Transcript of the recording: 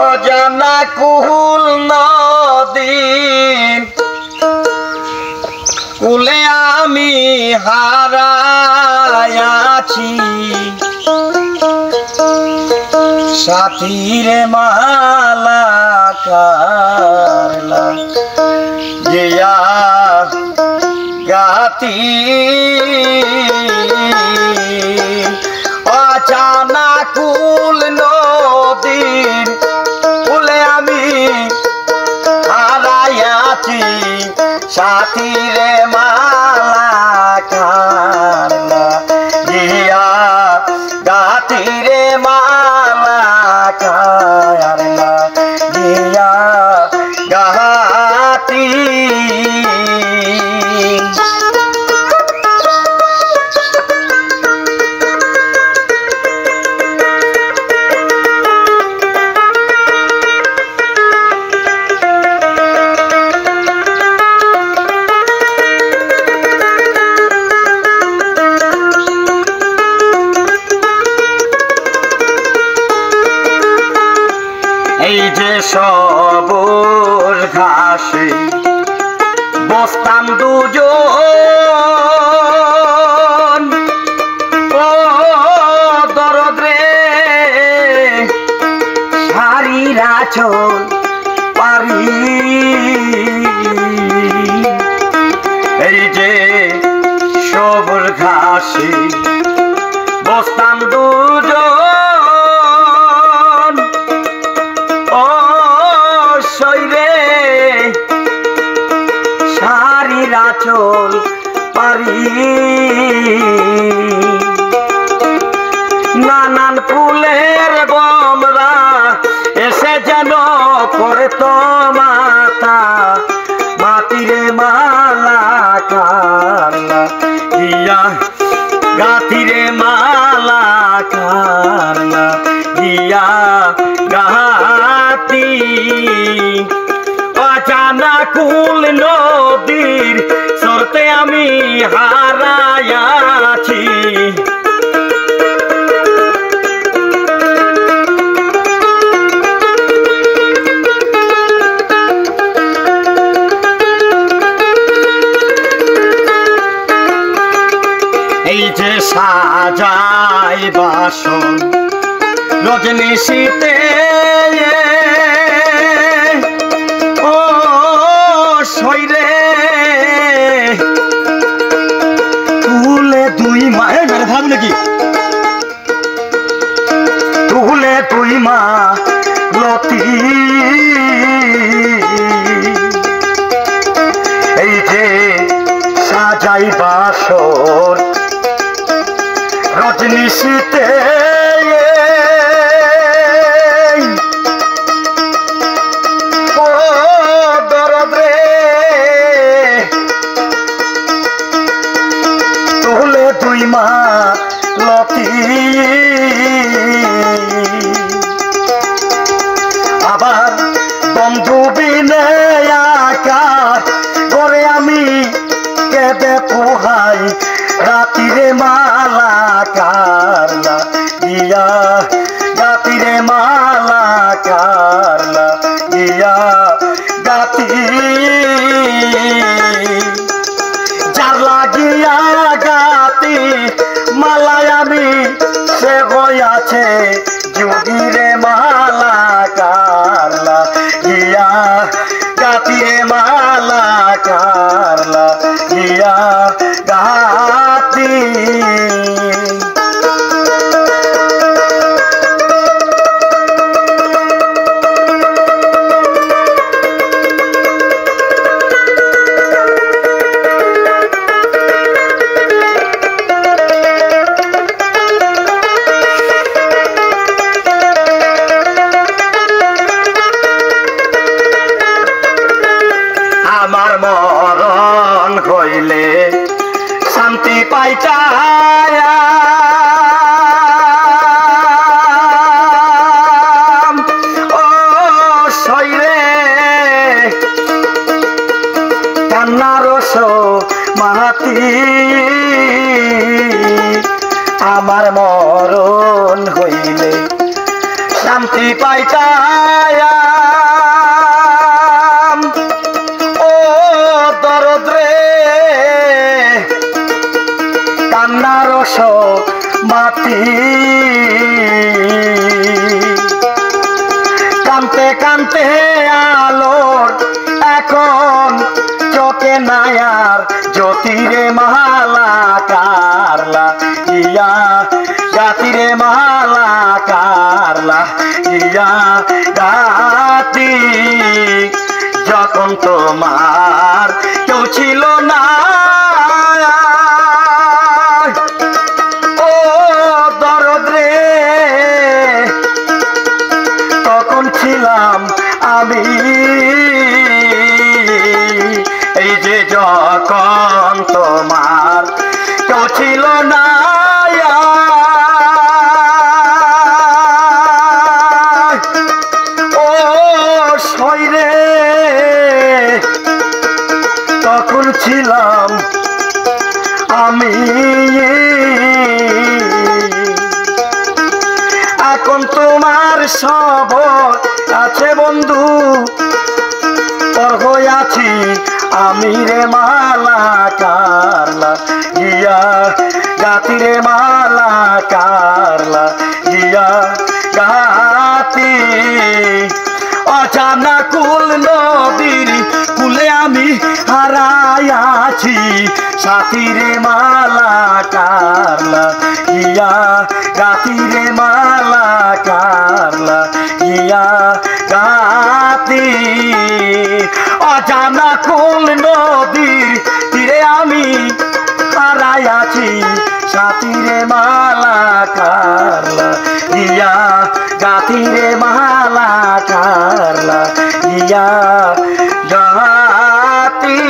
অজানা কুল নদী কুলে আমি হারায়াছি সাথীরে মালা কারলা গিয়া গাতি অজানা কুল নদীর কুলে আমি হারায়াছি সাথীরে মালা কারলা গিয়া গাতিরে মালা কারলা গিয়া গাতি এই যে সবুজ ঘাসে বসতাম দুজন ও দরদ রে শাড়ির আঁচল পারি এই যে সবুজ ঘাসে বসতাম দুজন চল পারি নানান ফুলের বমরা এসে যেন করে তো মাতা মাটিরে মালা কারলা গিয়া গাতিরে মালা কারলা গিয়া গাতি অজানা কুল নদীর সরতে আমি হারায়াছি এই যে সাজাই বাসন রজনী শীতে শৈরে তুলে দুই মায়ের মেরে ভাব নাকি তুলে দুই মা লতি এই যে সাজাই বাসর রজনী শীতে তুই মা লতি আবার বন্ধু বিনে আকার করে আমি কেঁদে পোহাই রাতিরে মালা কারলা গিয়া গাতিরে মালা কারলা গিয়া গাতি যার লাগিয়া গাতি মালায় আমি সে হইয়াছে যোগীরে মালা কারলা গিয়া গাতিরে মালা কারলা গিয়া গাতি আমার মরণ হইলে আমার মরণ হইলে শান্তি পাইতাম ও দরদ রে কান্নার মাটি কানতে কানতে আলোর এখন চোখে নায়ার জ্যোতিরে মালা কারলা ইয়া গাতিরে মালা কারলা ইয়া গাতি যখন তোমার কেউ ছিল না ও দরদ রে তখন ছিলাম আমি এই যে যখন তোমার কেউ ছিল না ও শরীরে তখন ছিলাম আমি এখন তোমার সব আছে বন্ধু তোর হইয়াছি আমি রে মালা কারলা গিয়া গাতি রে মালা কারলা গিয়া গাতি অজানা কুল নদীর কুলে আমি হারাইয়াছি সাথী রে মালা কারলা গিয়া গাতি রে মালা কারলা গিয়া গাতি অজানা কুল নদীর তীরে আমি হারাইয়াছি সাথী রে মালা কারলা গিয়া গাতি রে মালা কারলা গিয়া গাতি